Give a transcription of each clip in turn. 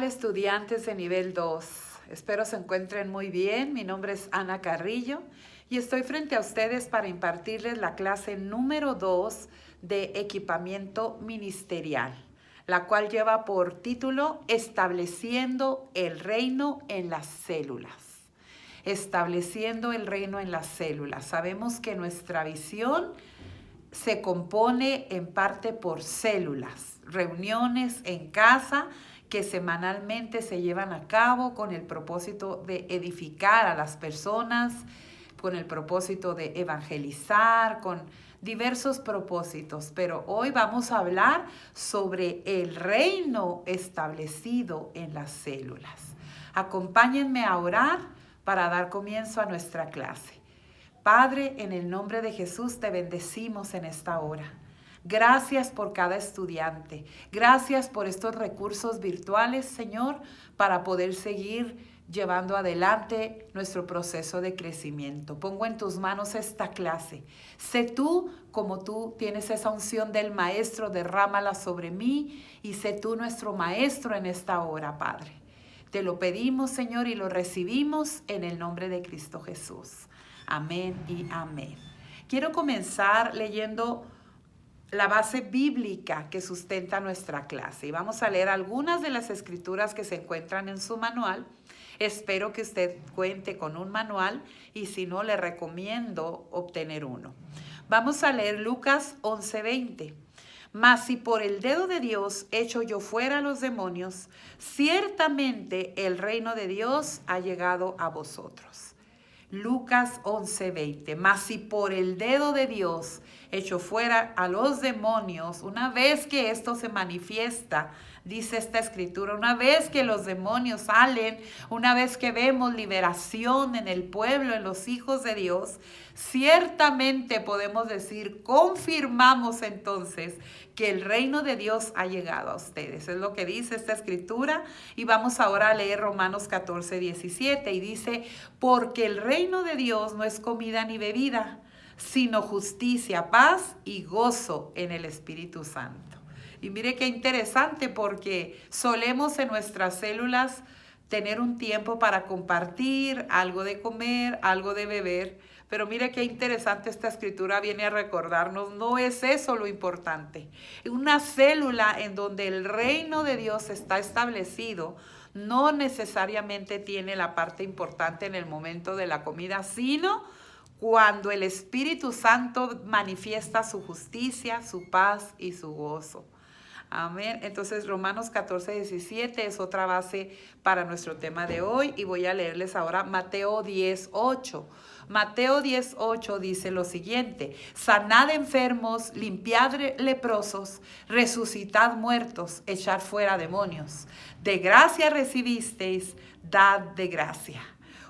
estudiantes de nivel 2? Espero se encuentren muy bien. Mi nombre es Ana Carrillo y estoy frente a ustedes para impartirles la clase número 2 de equipamiento ministerial, la cual lleva por título Estableciendo el reino en las células. Estableciendo el reino en las células. Sabemos que nuestra visión se compone en parte por células, reuniones en casa que semanalmente se llevan a cabo con el propósito de edificar a las personas, con el propósito de evangelizar, con diversos propósitos. Pero hoy vamos a hablar sobre el reino establecido en las células. Acompáñenme a orar para dar comienzo a nuestra clase. Padre, en el nombre de Jesús te bendecimos en esta hora. Gracias por cada estudiante. Gracias por estos recursos virtuales, Señor, para poder seguir llevando adelante nuestro proceso de crecimiento. Pongo en tus manos esta clase. Sé tú, como tú tienes esa unción del Maestro, derrámala sobre mí y sé tú nuestro Maestro en esta hora, Padre. Te lo pedimos, Señor, y lo recibimos en el nombre de Cristo Jesús. Amén y amén. Quiero comenzar leyendo la base bíblica que sustenta nuestra clase. Y vamos a leer algunas de las escrituras que se encuentran en su manual. Espero que usted cuente con un manual y si no, le recomiendo obtener uno. Vamos a leer Lucas 11:20. Mas si por el dedo de Dios echo yo fuera a los demonios, ciertamente el reino de Dios ha llegado a vosotros. Lucas 11:20. Mas si por el dedo de Dios echo fuera a los demonios, una vez que esto se manifiesta, dice esta escritura, una vez que los demonios salen, una vez que vemos liberación en el pueblo, en los hijos de Dios, ciertamente podemos decir, confirmamos entonces que el reino de Dios ha llegado a ustedes. Es lo que dice esta escritura y vamos ahora a leer Romanos 14:17 y dice, porque el reino de Dios no es comida ni bebida, sino justicia, paz y gozo en el Espíritu Santo. Y mire qué interesante porque solemos en nuestras células tener un tiempo para compartir, algo de comer, algo de beber. Pero mire qué interesante esta escritura viene a recordarnos, no es eso lo importante. Una célula en donde el reino de Dios está establecido no necesariamente tiene la parte importante en el momento de la comida, sino cuando el Espíritu Santo manifiesta su justicia, su paz y su gozo. Amén. Entonces Romanos 14:17 es otra base para nuestro tema de hoy y voy a leerles ahora Mateo 10:8. Mateo 10:8 dice lo siguiente, sanad enfermos, limpiad leprosos, resucitad muertos, echad fuera demonios. De gracia recibisteis, dad de gracia.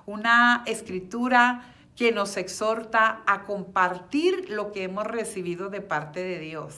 Una escritura que nos exhorta a compartir lo que hemos recibido de parte de Dios.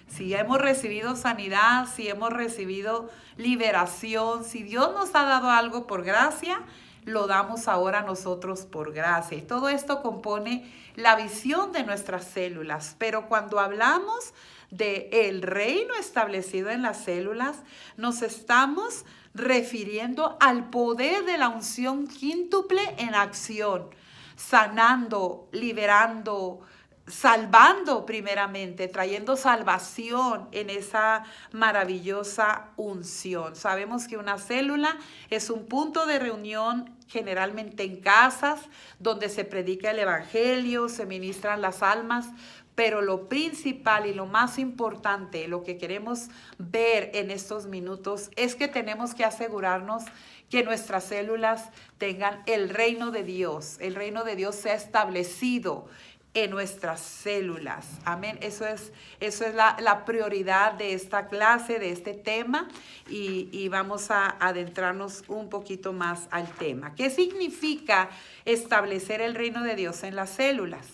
Si hemos recibido sanidad, si hemos recibido liberación, si Dios nos ha dado algo por gracia, lo damos ahora nosotros por gracia. Y todo esto compone la visión de nuestras células. Pero cuando hablamos de el reino establecido en las células, nos estamos refiriendo al poder de la unción quíntuple en acción, sanando, liberando, salvando primeramente, trayendo salvación en esa maravillosa unción. Sabemos que una célula es un punto de reunión generalmente en casas donde se predica el evangelio, se ministran las almas, pero lo principal y lo más importante, lo que queremos ver en estos minutos es que tenemos que asegurarnos que nuestras células tengan el reino de Dios sea establecido en nuestras células. Amén. Eso es la prioridad de esta clase, de este tema, y vamos a adentrarnos un poquito más al tema. ¿Qué significa establecer el reino de Dios en las células?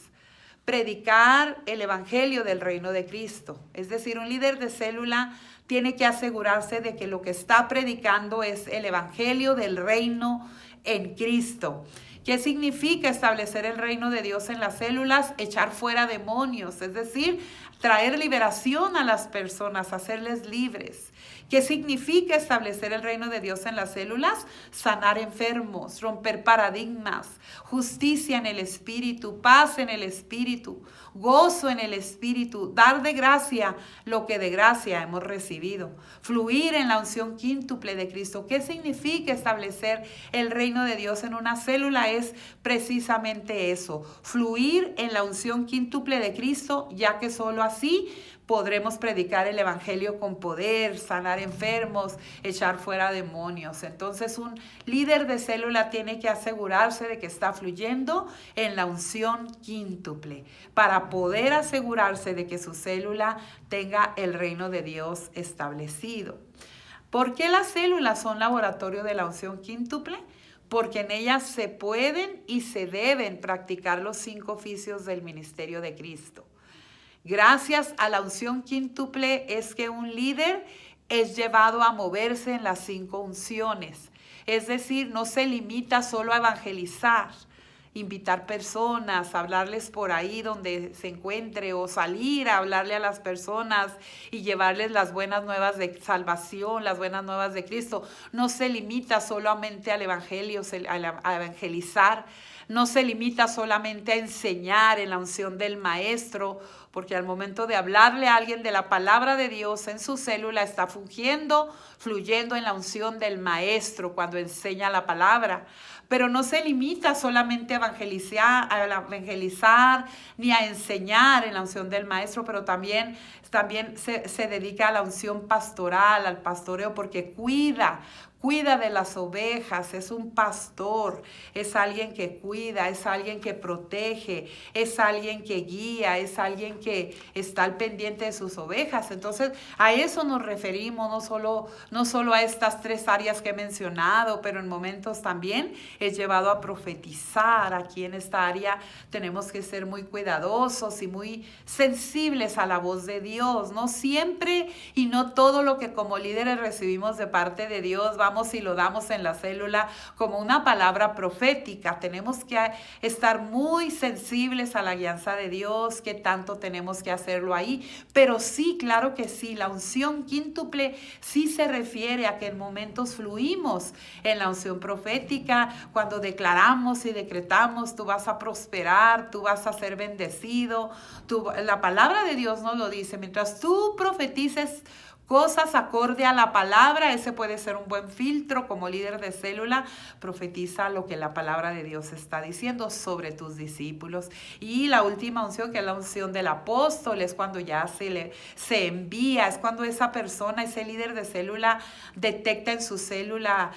Predicar el evangelio del reino de Cristo. Es decir, un líder de célula tiene que asegurarse de que lo que está predicando es el evangelio del reino en Cristo. ¿Qué significa establecer el reino de Dios en las células? Echar fuera demonios, es decir, traer liberación a las personas, hacerles libres. ¿Qué significa establecer el reino de Dios en las células? Sanar enfermos, romper paradigmas, justicia en el Espíritu, paz en el Espíritu, gozo en el Espíritu, dar de gracia lo que de gracia hemos recibido, fluir en la unción quíntuple de Cristo. ¿Qué significa establecer el reino de Dios en una célula? Es precisamente eso, fluir en la unción quíntuple de Cristo, ya que solo así podremos predicar el evangelio con poder, sanar enfermos, echar fuera demonios. Entonces, un líder de célula tiene que asegurarse de que está fluyendo en la unción quíntuple para poder asegurarse de que su célula tenga el reino de Dios establecido. ¿Por qué las células son laboratorio de la unción quíntuple? Porque en ellas se pueden y se deben practicar los 5 oficios del ministerio de Cristo. Gracias a la unción quíntuple es que un líder es llevado a moverse en las 5 unciones. Es decir, no se limita solo a evangelizar, invitar personas, hablarles por ahí donde se encuentre o salir a hablarle a las personas y llevarles las buenas nuevas de salvación, las buenas nuevas de Cristo. No se limita solamente al evangelio, a evangelizar. No se limita solamente a enseñar en la unción del maestro, porque al momento de hablarle a alguien de la palabra de Dios en su célula está fluyendo en la unción del maestro cuando enseña la palabra. Pero no se limita solamente a evangelizar ni a enseñar en la unción del maestro, pero también se dedica a la unción pastoral, al pastoreo, porque cuida de las ovejas, es un pastor, es alguien que cuida, es alguien que protege, es alguien que guía, es alguien que está al pendiente de sus ovejas. Entonces, a eso nos referimos, no solo a estas 3 áreas que he mencionado, pero en momentos también es llevado a profetizar. Aquí en esta área tenemos que ser muy cuidadosos y muy sensibles a la voz de Dios. No siempre y no todo lo que como líderes recibimos de parte de Dios vamos y lo damos en la célula como una palabra profética. Tenemos que estar muy sensibles a la guianza de Dios, que tanto tenemos que hacerlo ahí. Pero sí, claro que sí, la unción quíntuple sí se refiere a que en momentos fluimos en la unción profética, cuando declaramos y decretamos, tú vas a prosperar, tú vas a ser bendecido. La palabra de Dios nos lo dice. Mientras tú profetices cosas acorde a la palabra, ese puede ser un buen filtro como líder de célula. Profetiza lo que la palabra de Dios está diciendo sobre tus discípulos. Y la última unción, que es la unción del apóstol, es cuando ya se envía, es cuando esa persona, ese líder de célula, detecta en su célula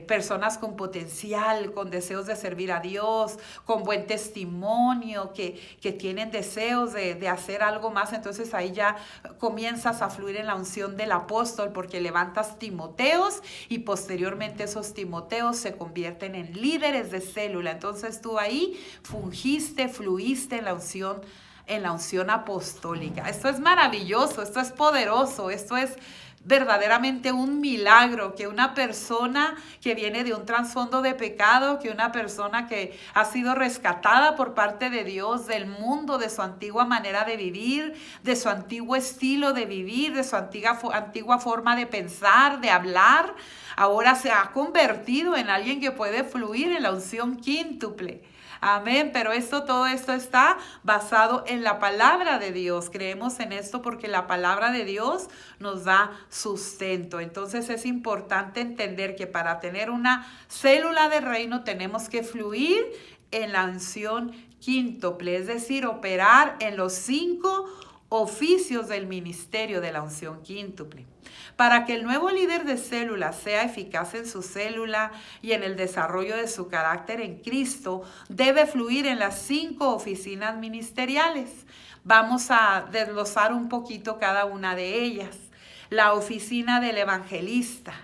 personas con potencial, con deseos de servir a Dios, con buen testimonio, que tienen deseos de hacer algo más. Entonces ahí ya comienzas a fluir en la unción del apóstol, porque levantas timoteos y posteriormente esos timoteos se convierten en líderes de célula. Entonces tú ahí fluiste en la unción apostólica. Esto es maravilloso, esto es poderoso, esto es verdaderamente un milagro, que una persona que viene de un trasfondo de pecado, que una persona que ha sido rescatada por parte de Dios del mundo, de su antigua manera de vivir, de su antiguo estilo de vivir, de su antigua forma de pensar, de hablar, ahora se ha convertido en alguien que puede fluir en la unción quíntuple. Amén, pero todo esto está basado en la palabra de Dios. Creemos en esto porque la palabra de Dios nos da sustento. Entonces es importante entender que para tener una célula de reino tenemos que fluir en la unción quíntuple, es decir, operar en los 5 oficios del ministerio de la unción quíntuple. Para que el nuevo líder de célula sea eficaz en su célula y en el desarrollo de su carácter en Cristo, debe fluir en las 5 oficinas ministeriales. Vamos a desglosar un poquito cada una de ellas. La oficina del evangelista.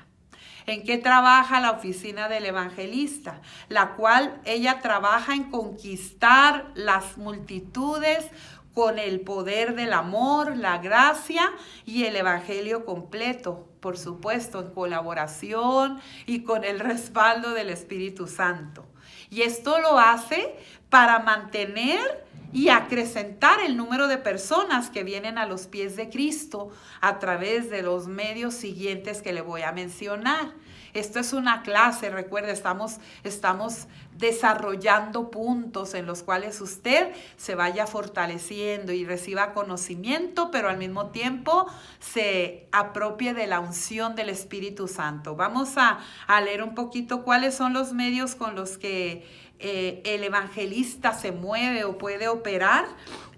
¿En qué trabaja la oficina del evangelista? La cual ella trabaja en conquistar las multitudes con el poder del amor, la gracia y el evangelio completo, por supuesto, en colaboración y con el respaldo del Espíritu Santo. Y esto lo hace para mantener y acrecentar el número de personas que vienen a los pies de Cristo a través de los medios siguientes que le voy a mencionar. Esto es una clase, recuerde, estamos desarrollando puntos en los cuales usted se vaya fortaleciendo y reciba conocimiento, pero al mismo tiempo se apropie de la unción del Espíritu Santo. Vamos a leer un poquito cuáles son los medios con los que el evangelista se mueve o puede operar.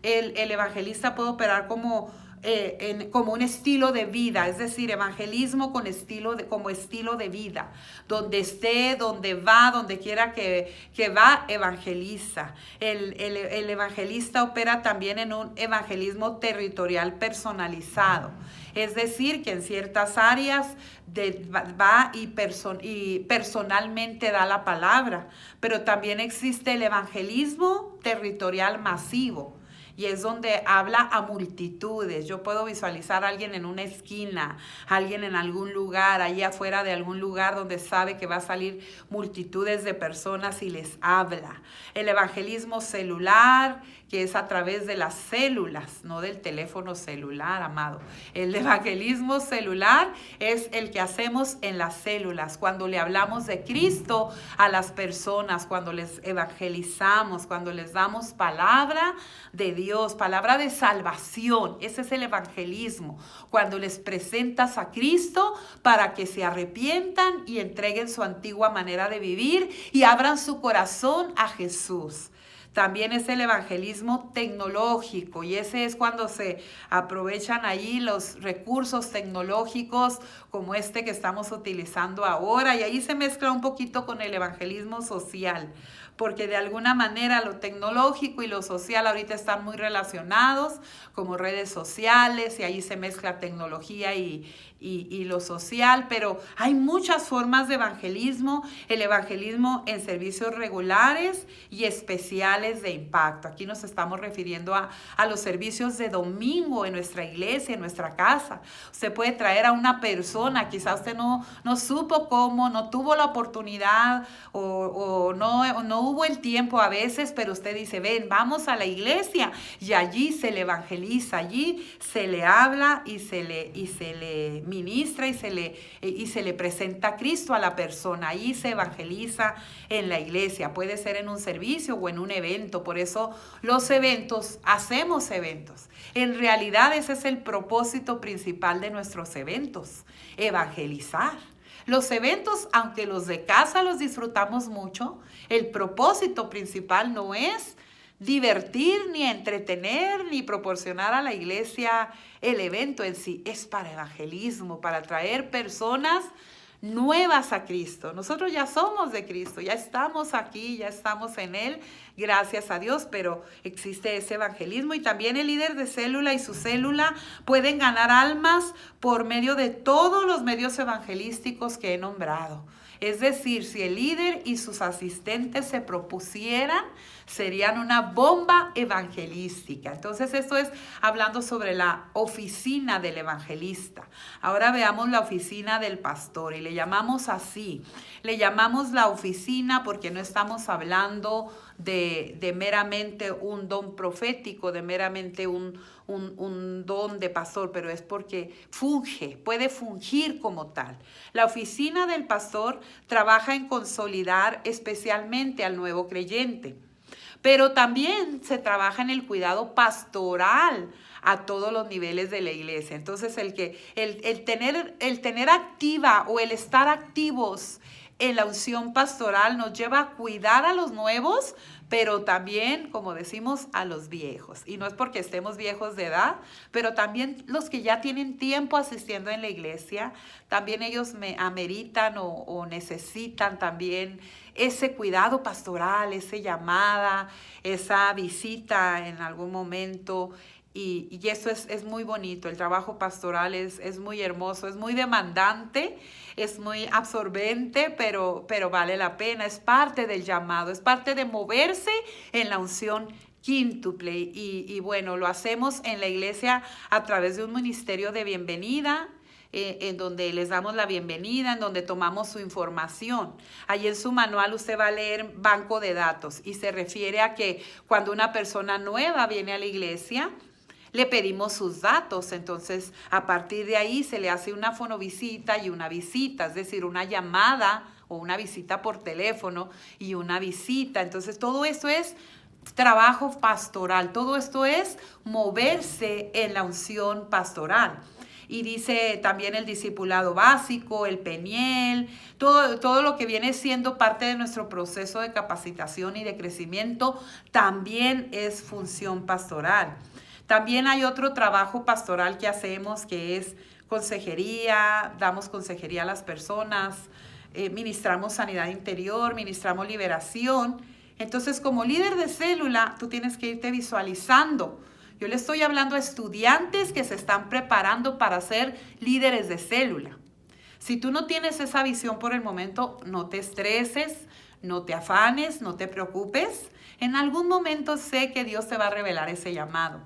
El evangelista puede operar como un estilo de vida, es decir, evangelismo como estilo de vida. Donde esté, donde va, donde quiera que va, evangeliza. El evangelista opera también en un evangelismo territorial personalizado. Es decir, que en ciertas áreas va y personalmente da la palabra. Pero también existe el evangelismo territorial masivo. Y es donde habla a multitudes. Yo puedo visualizar a alguien en una esquina, alguien en algún lugar, allá afuera de algún lugar donde sabe que va a salir multitudes de personas y les habla. El evangelismo celular, que es a través de las células, no del teléfono celular, amado. El evangelismo celular es el que hacemos en las células, cuando le hablamos de Cristo a las personas, cuando les evangelizamos, cuando les damos palabra de Dios, palabra de salvación. Ese es el evangelismo, cuando les presentas a Cristo para que se arrepientan y entreguen su antigua manera de vivir y abran su corazón a Jesús. También es el evangelismo tecnológico, y ese es cuando se aprovechan ahí los recursos tecnológicos como este que estamos utilizando ahora, y ahí se mezcla un poquito con el evangelismo social, porque de alguna manera lo tecnológico y lo social ahorita están muy relacionados, como redes sociales, y ahí se mezcla tecnología y lo social, pero hay muchas formas de evangelismo. El evangelismo en servicios regulares y especiales de impacto. Aquí nos estamos refiriendo a los servicios de domingo en nuestra iglesia, en nuestra casa. Usted puede traer a una persona, quizás usted no supo cómo, no tuvo la oportunidad o no hubo el tiempo a veces, pero usted dice, ven, vamos a la iglesia, y allí se le evangeliza, allí se le habla y se le ministra y se le presenta a Cristo a la persona. Ahí se evangeliza en la iglesia, puede ser en un servicio o en un evento. Por eso hacemos eventos. En realidad ese es el propósito principal de nuestros eventos, evangelizar. Los eventos, aunque los de casa los disfrutamos mucho, el propósito principal no es divertir, ni entretener, ni proporcionar a la iglesia el evento en sí. Es para evangelismo, para traer personas nuevas a Cristo. Nosotros ya somos de Cristo, ya estamos aquí, ya estamos en Él, gracias a Dios, pero existe ese evangelismo, y también el líder de célula y su célula pueden ganar almas por medio de todos los medios evangelísticos que he nombrado. Es decir, si el líder y sus asistentes se propusieran, serían una bomba evangelística. Entonces, esto es hablando sobre la oficina del evangelista. Ahora veamos la oficina del pastor, y le llamamos así. Le llamamos la oficina porque no estamos hablando de meramente un don profético, de meramente un don de pastor, pero es porque puede fungir como tal. La oficina del pastor trabaja en consolidar especialmente al nuevo creyente, pero también se trabaja en el cuidado pastoral a todos los niveles de la iglesia. Entonces el tener activa o el estar activos en la unción pastoral nos lleva a cuidar a los nuevos, pero también, como decimos, a los viejos. Y no es porque estemos viejos de edad, pero también los que ya tienen tiempo asistiendo en la iglesia, también ellos ameritan o necesitan también ese cuidado pastoral, esa llamada, esa visita en algún momento. Y eso es muy bonito. El trabajo pastoral es muy hermoso, es muy demandante, es muy absorbente, pero vale la pena. Es parte del llamado, es parte de moverse en la unción quíntuple. Y bueno, lo hacemos en la iglesia a través de un ministerio de bienvenida, en donde les damos la bienvenida, en donde tomamos su información. Ahí en su manual usted va a leer banco de datos y se refiere a que cuando una persona nueva viene a la iglesia, le pedimos sus datos. Entonces, a partir de ahí se le hace una fonovisita y una visita, es decir, una llamada o una visita por teléfono y una visita. Entonces, todo eso es trabajo pastoral, todo esto es moverse en la unción pastoral. Y dice también el discipulado básico, el peniel, todo lo que viene siendo parte de nuestro proceso de capacitación y de crecimiento también es función pastoral. También hay otro trabajo pastoral que hacemos, que es consejería, damos consejería a las personas, ministramos sanidad interior, ministramos liberación. Entonces, como líder de célula, tú tienes que irte visualizando. Yo le estoy hablando a estudiantes que se están preparando para ser líderes de célula. Si tú no tienes esa visión por el momento, no te estreses, no te afanes, no te preocupes. En algún momento sé que Dios te va a revelar ese llamado.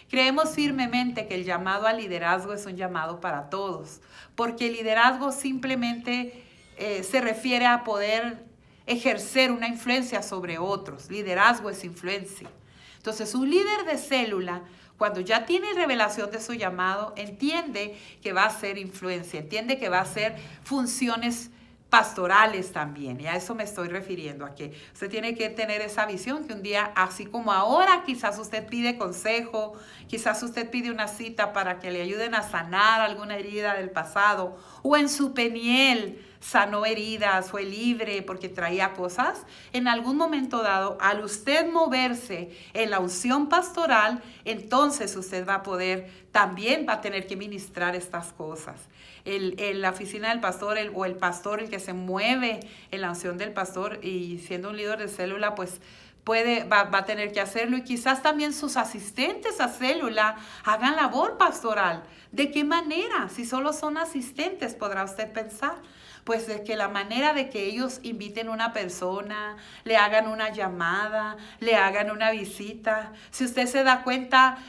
Creemos firmemente que el llamado al liderazgo es un llamado para todos, porque el liderazgo simplemente se refiere a poder ejercer una influencia sobre otros. Liderazgo es influencia. Entonces, un líder de célula, cuando ya tiene revelación de su llamado, entiende que va a ser influencia, entiende que va a ser funciones pastorales también. Y a eso me estoy refiriendo, a que usted tiene que tener esa visión, que un día, así como ahora, quizás usted pide consejo, quizás usted pide una cita para que le ayuden a sanar alguna herida del pasado, o en su peniel sanó heridas, fue libre porque traía cosas. En algún momento dado, al usted moverse en la unción pastoral, entonces usted va a poder, también va a tener que ministrar estas cosas. La oficina del pastor o el pastor, el que se mueve en la unción del pastor y siendo un líder de célula, pues va a tener que hacerlo. Y quizás también sus asistentes a célula hagan labor pastoral. ¿De qué manera? Si solo son asistentes, podrá usted pensar. Pues de que la manera de que ellos inviten a una persona, le hagan una llamada, le hagan una visita. Si usted se da cuenta,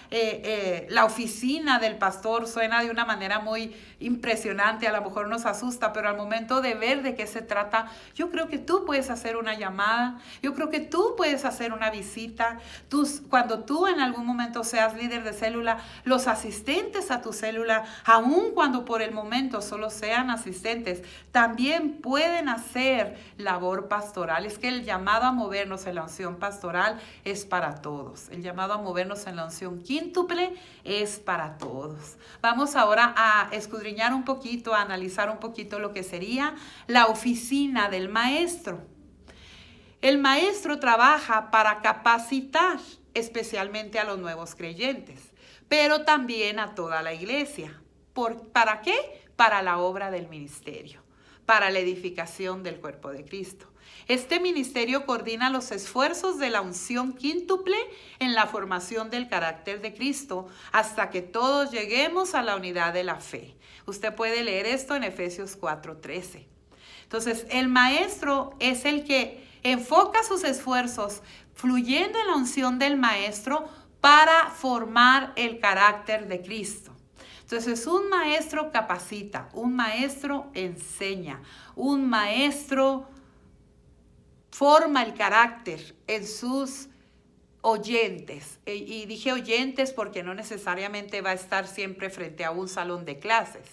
la oficina del pastor suena de una manera muy impresionante, a lo mejor nos asusta, pero al momento de ver de qué se trata, yo creo que tú puedes hacer una llamada, yo creo que tú puedes hacer una visita. Cuando tú en algún momento seas líder de célula, los asistentes a tu célula, aun cuando por el momento solo sean asistentes, también pueden hacer labor pastoral. Es que el llamado a movernos en la unción pastoral es para todos. El llamado a movernos en la unción quíntuple es para todos. Vamos ahora a escudriñar un poquito, a analizar un poquito lo que sería la oficina del maestro. El maestro trabaja para capacitar especialmente a los nuevos creyentes, pero también a toda la iglesia. ¿Para qué? Para la obra del ministerio, para la edificación del cuerpo de Cristo. Este ministerio coordina los esfuerzos de la unción quíntuple en la formación del carácter de Cristo hasta que todos lleguemos a la unidad de la fe. Usted puede leer esto en Efesios 4:13. Entonces, el maestro es el que enfoca sus esfuerzos fluyendo en la unción del maestro para formar el carácter de Cristo. Entonces, un maestro capacita, un maestro enseña, un maestro forma el carácter en sus oyentes. Y dije oyentes porque no necesariamente va a estar siempre frente a un salón de clases.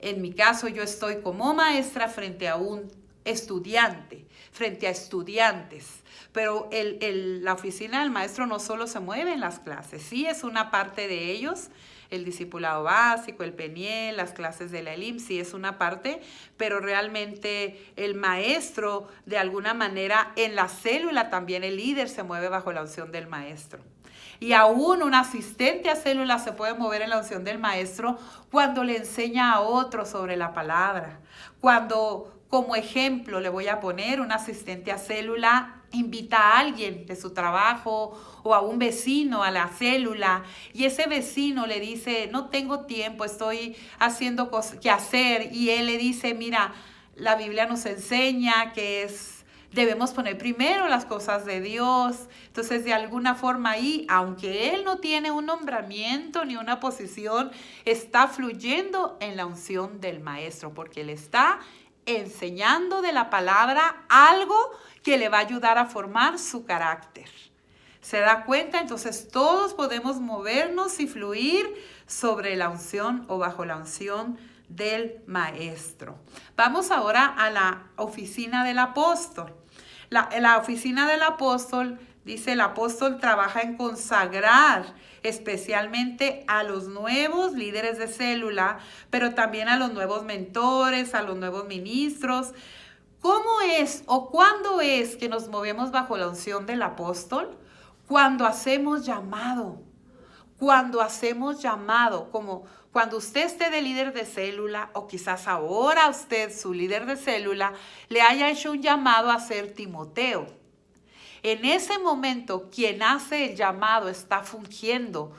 En mi caso, yo estoy como maestra frente a un estudiante, frente a estudiantes. Pero la oficina del maestro no solo se mueve en las clases, sí es una parte de ellos, el discipulado básico, el peniel, las clases de la ELIM, sí es una parte, pero realmente el maestro, de alguna manera, en la célula también el líder se mueve bajo la unción del maestro. Y aún un asistente a célula se puede mover en la unción del maestro cuando le enseña a otro sobre la palabra. Cuando, como ejemplo, le voy a poner un asistente a célula, invita a alguien de su trabajo o a un vecino a la célula y ese vecino le dice, no tengo tiempo, estoy haciendo cosas que hacer, y él le dice, mira, la Biblia nos enseña que es Debemos poner primero las cosas de Dios. Entonces, de alguna forma ahí, aunque él no tiene un nombramiento ni una posición, está fluyendo en la unción del maestro, porque él está enseñando de la palabra algo que le va a ayudar a formar su carácter. ¿Se da cuenta? Entonces todos podemos movernos y fluir sobre la unción o bajo la unción del maestro. Vamos ahora a la oficina del apóstol. La oficina del apóstol, dice, el apóstol trabaja en consagrar especialmente a los nuevos líderes de célula, pero también a los nuevos mentores, a los nuevos ministros. ¿Cómo es o cuándo es que nos movemos bajo la unción del apóstol? Cuando hacemos llamado. Cuando hacemos llamado, como cuando usted esté de líder de célula, o quizás ahora usted, su líder de célula, le haya hecho un llamado a ser Timoteo. En ese momento, quien hace el llamado está fungiendo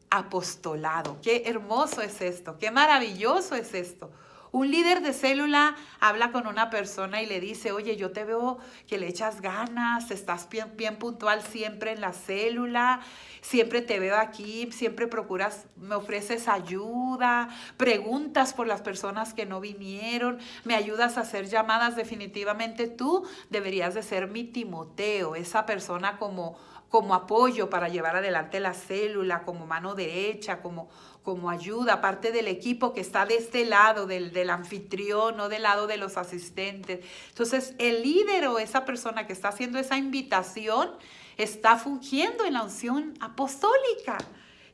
apostolado. Qué hermoso es esto, qué maravilloso es esto. Un líder de célula habla con una persona y le dice, oye, yo te veo que le echas ganas, estás bien puntual siempre en la célula, siempre te veo aquí, siempre procuras, me ofreces ayuda, preguntas por las personas que no vinieron, me ayudas a hacer llamadas. Definitivamente tú deberías de ser mi Timoteo, esa persona como apoyo para llevar adelante la célula, como mano derecha, como ayuda, parte del equipo que está de este lado, del anfitrión, no del lado de los asistentes. Entonces, el líder o esa persona que está haciendo esa invitación está fungiendo en la unción apostólica.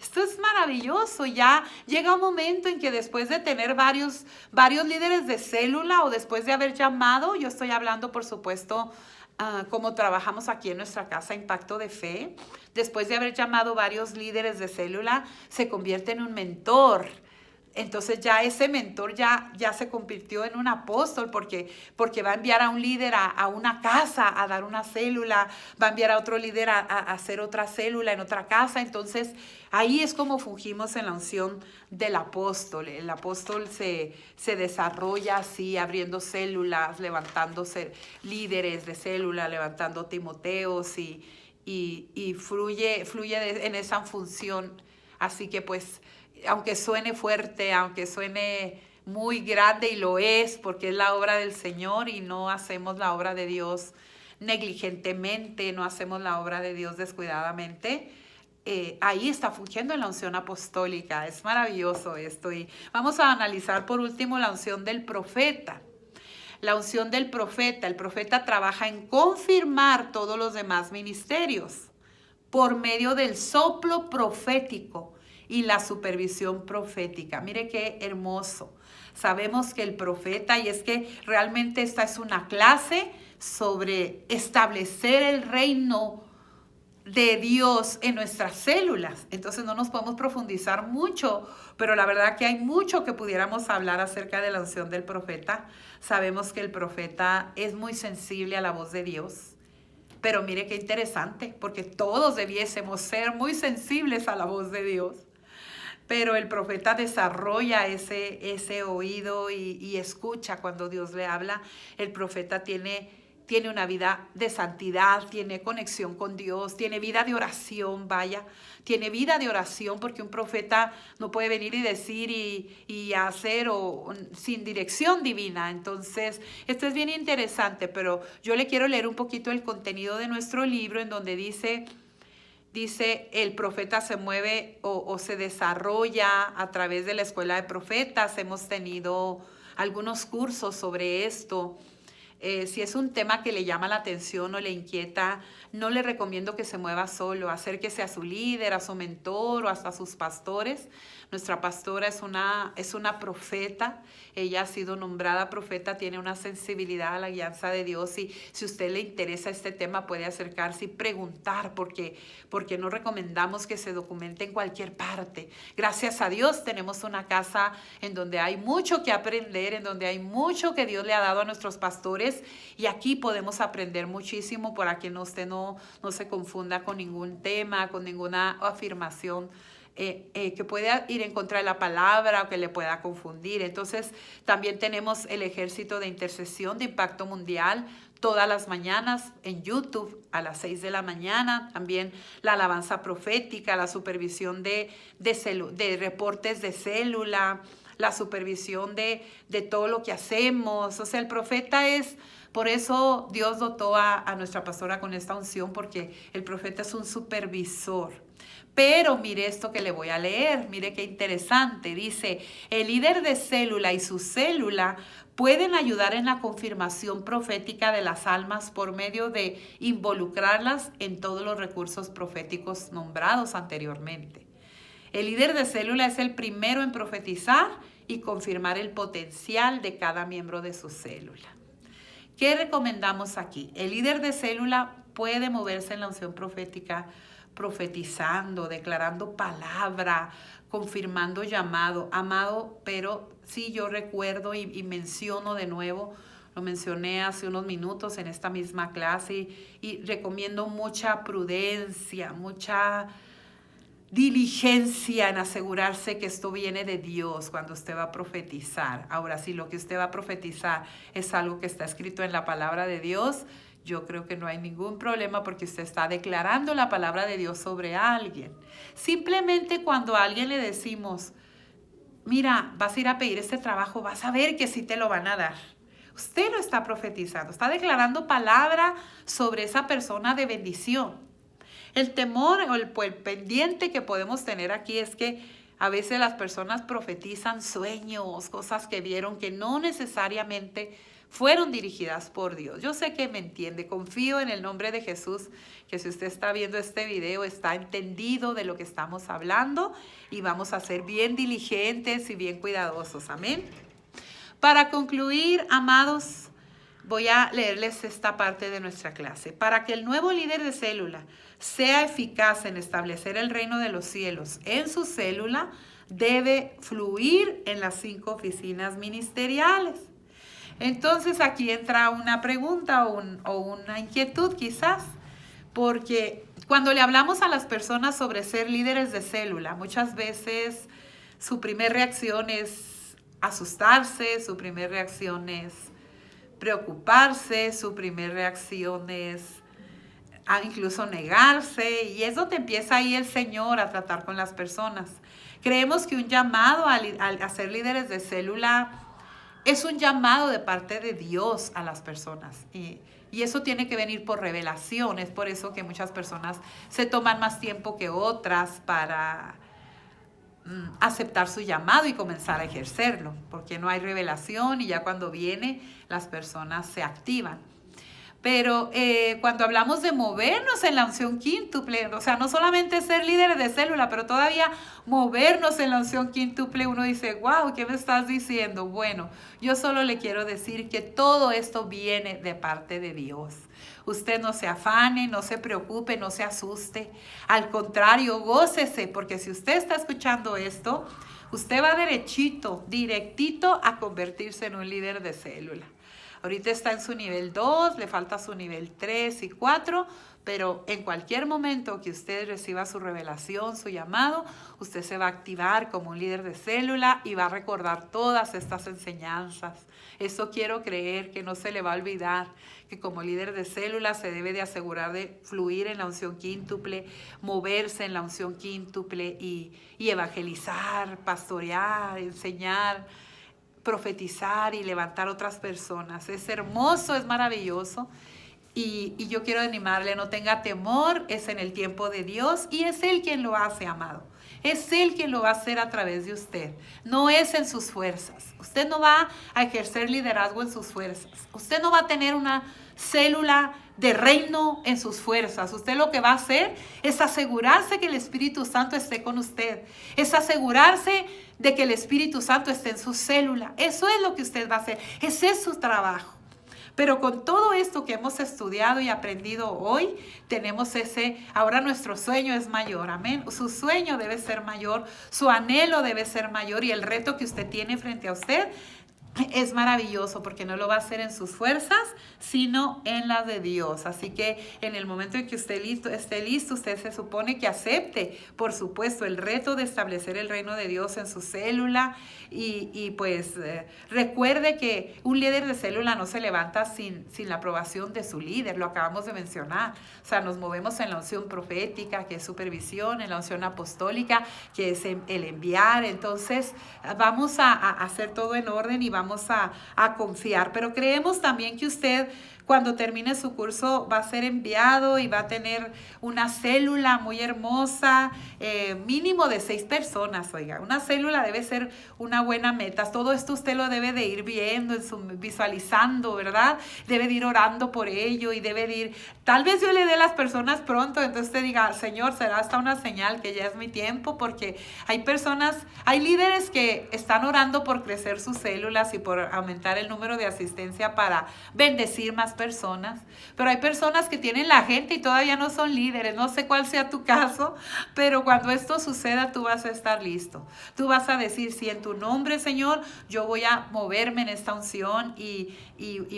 Esto es maravilloso. Ya llega un momento en que después de tener varios líderes de célula o después de haber llamado, yo estoy hablando, por supuesto, como trabajamos aquí en nuestra casa, Impacto de Fe, después de haber llamado varios líderes de célula, se convierte en un mentor. Entonces ya ese mentor ya se convirtió en un apóstol porque va a enviar a un líder a una casa a dar una célula, va a enviar a otro líder a hacer otra célula en otra casa. Entonces ahí es como fungimos en la unción del apóstol. El apóstol se desarrolla así, abriendo células, levantándose líderes de célula, levantando Timoteos y fluye en esa función. Así que pues, aunque suene fuerte, aunque suene muy grande, y lo es, porque es la obra del Señor y no hacemos la obra de Dios negligentemente, no hacemos la obra de Dios descuidadamente, ahí está fungiendo en la unción apostólica. Es maravilloso esto. Y vamos a analizar por último la unción del profeta. La unción del profeta. El profeta trabaja en confirmar todos los demás ministerios por medio del soplo profético y la supervisión profética. Mire qué hermoso. Sabemos que el profeta, y es que realmente esta es una clase sobre establecer el reino de Dios en nuestras células. Entonces no nos podemos profundizar mucho, pero la verdad que hay mucho que pudiéramos hablar acerca de la unción del profeta. Sabemos que el profeta es muy sensible a la voz de Dios. Pero mire qué interesante, porque todos debiésemos ser muy sensibles a la voz de Dios. Pero el profeta desarrolla ese oído y escucha cuando Dios le habla. El profeta tiene una vida de santidad, tiene conexión con Dios, tiene vida de oración, tiene vida de oración, porque un profeta no puede venir y decir y hacer sin dirección divina. Entonces, esto es bien interesante, pero yo le quiero leer un poquito el contenido de nuestro libro, en donde dice, el profeta se mueve o se desarrolla a través de la escuela de profetas. Hemos tenido algunos cursos sobre esto. Si es un tema que le llama la atención o le inquieta, no le recomiendo que se mueva solo. Acérquese a su líder, a su mentor o hasta a sus pastores. Nuestra pastora es una profeta. Ella ha sido nombrada profeta, tiene una sensibilidad a la guianza de Dios, y si a usted le interesa este tema puede acercarse y preguntar, porque no recomendamos que se documente en cualquier parte. Gracias a Dios tenemos una casa en donde hay mucho que aprender, en donde hay mucho que Dios le ha dado a nuestros pastores, y aquí podemos aprender muchísimo para que usted no se confunda con ningún tema, con ninguna afirmación que pueda ir en contra de la palabra o que le pueda confundir. Entonces, también tenemos el ejército de intercesión de Impacto Mundial, todas las mañanas en YouTube a las 6 de la mañana. También la alabanza profética, la supervisión de reportes de célula, la supervisión de todo lo que hacemos. O sea, el profeta es, por eso Dios dotó a nuestra pastora con esta unción, porque el profeta es un supervisor. Pero mire esto que le voy a leer, mire qué interesante. Dice, el líder de célula y su célula pueden ayudar en la confirmación profética de las almas por medio de involucrarlas en todos los recursos proféticos nombrados anteriormente. El líder de célula es el primero en profetizar y confirmar el potencial de cada miembro de su célula. ¿Qué recomendamos aquí? El líder de célula puede moverse en la unción profética profetizando, declarando palabra, confirmando llamado, amado, pero sí yo recuerdo y menciono de nuevo, lo mencioné hace unos minutos en esta misma clase y recomiendo mucha prudencia, mucha diligencia en asegurarse que esto viene de Dios cuando usted va a profetizar. Ahora, si lo que usted va a profetizar es algo que está escrito en la palabra de Dios, yo creo que no hay ningún problema porque usted está declarando la palabra de Dios sobre alguien. Simplemente cuando a alguien le decimos, mira, vas a ir a pedir este trabajo, vas a ver que sí te lo van a dar. Usted lo está profetizando, está declarando palabra sobre esa persona de bendición. El temor o el pendiente que podemos tener aquí es que a veces las personas profetizan sueños, cosas que vieron que no necesariamente fueron dirigidas por Dios. Yo sé que me entiende, confío en el nombre de Jesús, que si usted está viendo este video está entendido de lo que estamos hablando y vamos a ser bien diligentes y bien cuidadosos. Amén. Para concluir, amados, voy a leerles esta parte de nuestra clase. Para que el nuevo líder de célula sea eficaz en establecer el reino de los cielos en su célula, debe fluir en las 5 oficinas ministeriales. Entonces aquí entra una pregunta o una inquietud quizás, porque cuando le hablamos a las personas sobre ser líderes de célula, muchas veces su primera reacción es asustarse, su primera reacción es preocuparse, su primera reacción es incluso negarse, y es donde empieza ahí el Señor a tratar con las personas. Creemos que un llamado a ser líderes de célula es un llamado de parte de Dios a las personas y eso tiene que venir por revelación. Es por eso que muchas personas se toman más tiempo que otras para aceptar su llamado y comenzar a ejercerlo, porque no hay revelación y ya cuando viene las personas se activan. Pero cuando hablamos de movernos en la unción quíntuple, o sea, no solamente ser líderes de célula, pero todavía movernos en la unción quíntuple, uno dice, wow, ¿qué me estás diciendo? Bueno, yo solo le quiero decir que todo esto viene de parte de Dios. Usted no se afane, no se preocupe, no se asuste. Al contrario, gócese, porque si usted está escuchando esto, usted va directito a convertirse en un líder de célula. Ahorita está en su nivel 2, le falta su nivel 3 y 4, pero en cualquier momento que usted reciba su revelación, su llamado, usted se va a activar como un líder de célula y va a recordar todas estas enseñanzas. Eso quiero creer que no se le va a olvidar, que como líder de célula se debe de asegurar de fluir en la unción quíntuple, moverse en la unción quíntuple y evangelizar, pastorear, enseñar, profetizar y levantar otras personas. Es hermoso, es maravilloso y yo quiero animarle, no tenga temor, es en el tiempo de Dios y es Él quien lo hace, amado. Es Él quien lo va a hacer a través de usted, no es en sus fuerzas. Usted no va a ejercer liderazgo en sus fuerzas. Usted no va a tener una célula de reino en sus fuerzas. Usted lo que va a hacer es asegurarse que el Espíritu Santo esté con usted. Es asegurarse de que el Espíritu Santo esté en su célula. Eso es lo que usted va a hacer. Ese es su trabajo. Pero con todo esto que hemos estudiado y aprendido hoy, tenemos ahora nuestro sueño es mayor, amén. Su sueño debe ser mayor, su anhelo debe ser mayor y el reto que usted tiene frente a usted es maravilloso porque no lo va a hacer en sus fuerzas, sino en las de Dios. Así que en el momento en que usted esté listo, usted se supone que acepte, por supuesto, el reto de establecer el reino de Dios en su célula y pues recuerde que un líder de célula no se levanta sin la aprobación de su líder, lo acabamos de mencionar. O sea, nos movemos en la unción profética, que es supervisión, en la unción apostólica, que es el enviar. Entonces, vamos a hacer todo en orden y vamos a confiar. Pero creemos también que usted, cuando termine su curso, va a ser enviado y va a tener una célula muy hermosa, mínimo de 6 personas, oiga. Una célula debe ser una buena meta. Todo esto usted lo debe de ir viendo, visualizando, ¿verdad? Debe de ir orando por ello y debe de ir, tal vez yo le dé las personas pronto, entonces usted diga, Señor, será hasta una señal que ya es mi tiempo, porque hay líderes que están orando por crecer sus células y por aumentar el número de asistencia para bendecir más personas, pero hay personas que tienen la gente y todavía no son líderes. No sé cuál sea tu caso, pero cuando esto suceda tú vas a estar listo. Tú vas a decir, sí, en tu nombre, Señor, yo voy a moverme en esta unción y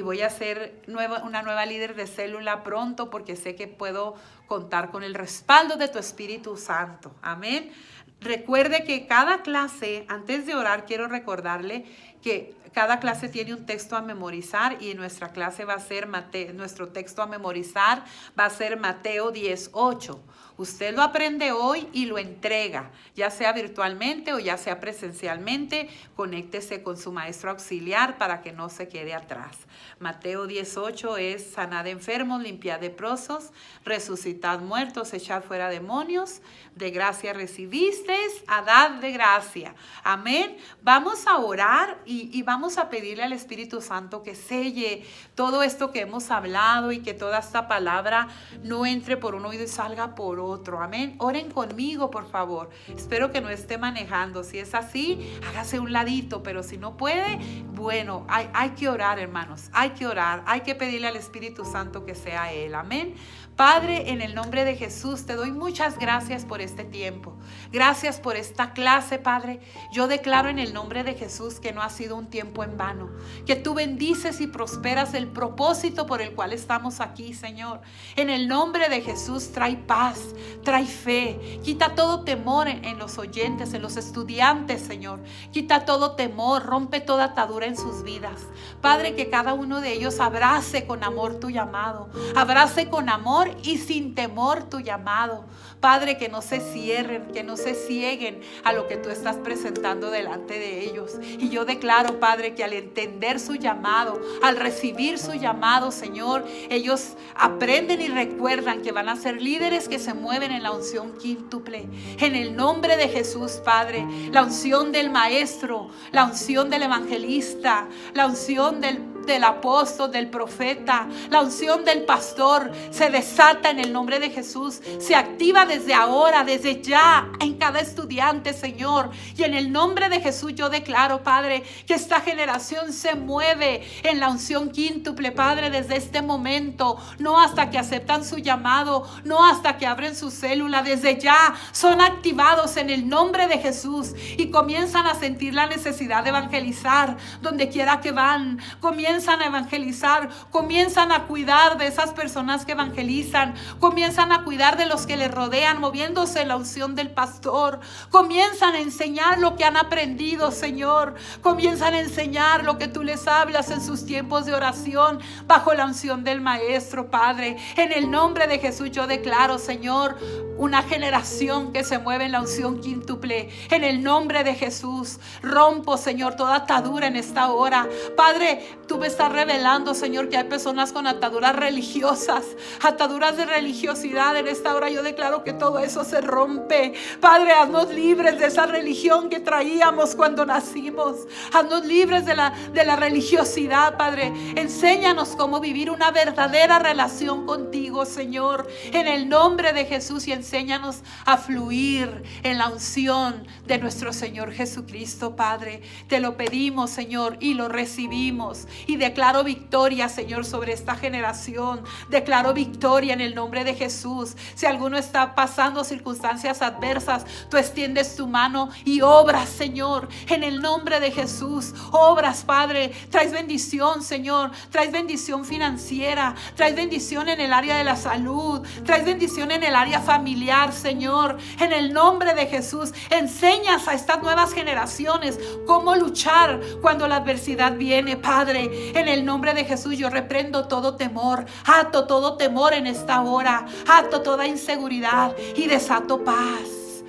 voy a ser una nueva líder de célula pronto, porque sé que puedo contar con el respaldo de tu Espíritu Santo. Amén. Recuerde que cada clase, antes de orar, quiero recordarle que cada clase tiene un texto a memorizar y nuestra clase va a ser nuestro texto a memorizar va a ser Mateo 10:8. Usted lo aprende hoy y lo entrega, ya sea virtualmente o ya sea presencialmente. Conéctese con su maestro auxiliar para que no se quede atrás. Mateo 10:8 es: sanad enfermos, limpiad leprosos, resucitad muertos, echad fuera demonios. De gracia recibisteis, a dad de gracia. Amén. Vamos a orar y vamos a pedirle al Espíritu Santo que selle todo esto que hemos hablado y que toda esta palabra no entre por un oído y salga por otro. Amén. Oren conmigo, por favor. Espero que no esté manejando. Si es así, hágase un ladito, pero si no puede, bueno, hay que orar, hermanos. Hay que orar. Hay que pedirle al Espíritu Santo que sea Él. Amén. Padre, en el nombre de Jesús, te doy muchas gracias por este tiempo. Gracias por esta clase, Padre. Yo declaro en el nombre de Jesús que no ha sido un tiempo en vano, que tú bendices y prosperas el propósito por el cual estamos aquí, Señor. En el nombre de Jesús, trae paz, trae fe. Quita todo temor en los oyentes, en los estudiantes, Señor. Quita todo temor, rompe toda atadura en sus vidas. Padre, que cada uno de ellos abrace con amor tu llamado, abrace con amor y sin temor tu llamado. Padre, que no se cierren, que no se cieguen a lo que tú estás presentando delante de ellos. Y yo declaro, Padre, que al entender su llamado, al recibir su llamado, Señor, ellos aprenden y recuerdan que van a ser líderes que se mueven en la unción quíntuple. En el nombre de Jesús, Padre, la unción del maestro, la unción del evangelista, la unción del apóstol, del profeta, la unción del pastor se desata en el nombre de Jesús, se activa desde ahora, desde ya en cada estudiante, Señor. Y en el nombre de Jesús yo declaro, Padre, que esta generación se mueve en la unción quíntuple, Padre, desde este momento, no hasta que aceptan su llamado, no hasta que abren su célula, desde ya son activados en el nombre de Jesús y comienzan a sentir la necesidad de evangelizar donde quiera que van. Comienzan a evangelizar, comienzan a cuidar de esas personas que evangelizan, comienzan a cuidar de los que les rodean, moviéndose en la unción del pastor, comienzan a enseñar lo que han aprendido, Señor, comienzan a enseñar lo que tú les hablas en sus tiempos de oración, bajo la unción del maestro, Padre. En el nombre de Jesús yo declaro, Señor, una generación que se mueve en la unción quíntuple. En el nombre de Jesús rompo, Señor, toda atadura en esta hora. Padre, tú me estás revelando, Señor, que hay personas con ataduras religiosas, ataduras de religiosidad. En esta hora yo declaro que todo eso se rompe. Padre, haznos libres de esa religión que traíamos cuando nacimos. Haznos libres de la religiosidad, Padre. Enséñanos cómo vivir una verdadera relación contigo, Señor, en el nombre de Jesús, y enséñanos a fluir en la unción de nuestro Señor Jesucristo, Padre. Te lo pedimos, Señor, y lo recibimos. Y declaro victoria, Señor, sobre esta generación. Declaro victoria victoria en el nombre de Jesús. Si alguno está pasando circunstancias adversas, tú extiendes tu mano y obras, Señor, en el nombre de Jesús. Obras, Padre, traes bendición, Señor, traes bendición financiera, traes bendición en el área de la salud, traes bendición en el área familiar, Señor, en el nombre de Jesús. Enseñas a estas nuevas generaciones cómo luchar cuando la adversidad viene, Padre. En el nombre de Jesús yo reprendo todo temor, ato todo temor en esta hora, ato toda inseguridad y desato paz.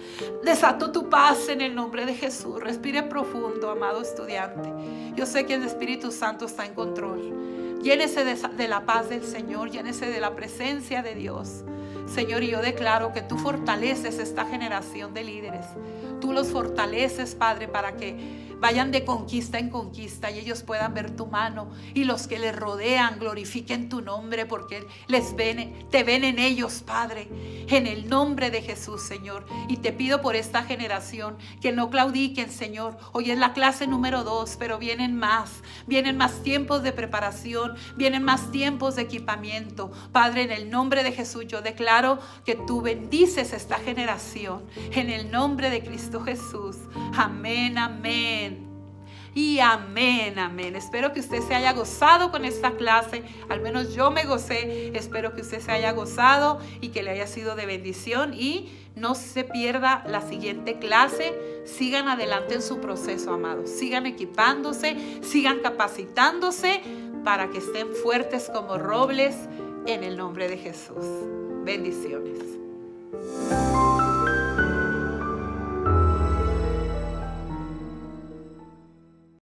Desato tu paz en el nombre de Jesús. Respire profundo, amado estudiante. Yo sé que el Espíritu Santo está en control. Llénese de la paz del Señor, llénese de la presencia de Dios. Señor, y yo declaro que tú fortaleces esta generación de líderes. Tú los fortaleces, Padre, para que vayan de conquista en conquista y ellos puedan ver tu mano, y los que les rodean glorifiquen tu nombre porque te ven en ellos, Padre, en el nombre de Jesús, Señor. Y te pido por esta generación que no claudiquen, Señor. Hoy es la clase número 2, pero vienen más tiempos de preparación, vienen más tiempos de equipamiento. Padre, en el nombre de Jesús yo declaro que tú bendices esta generación en el nombre de Cristo Jesús. Amén, amén. Y amén, amén. Espero que usted se haya gozado con esta clase. Al menos yo me gocé. Espero que usted se haya gozado y que le haya sido de bendición. Y no se pierda la siguiente clase. Sigan adelante en su proceso, amados. Sigan equipándose, sigan capacitándose para que estén fuertes como robles en el nombre de Jesús. Bendiciones.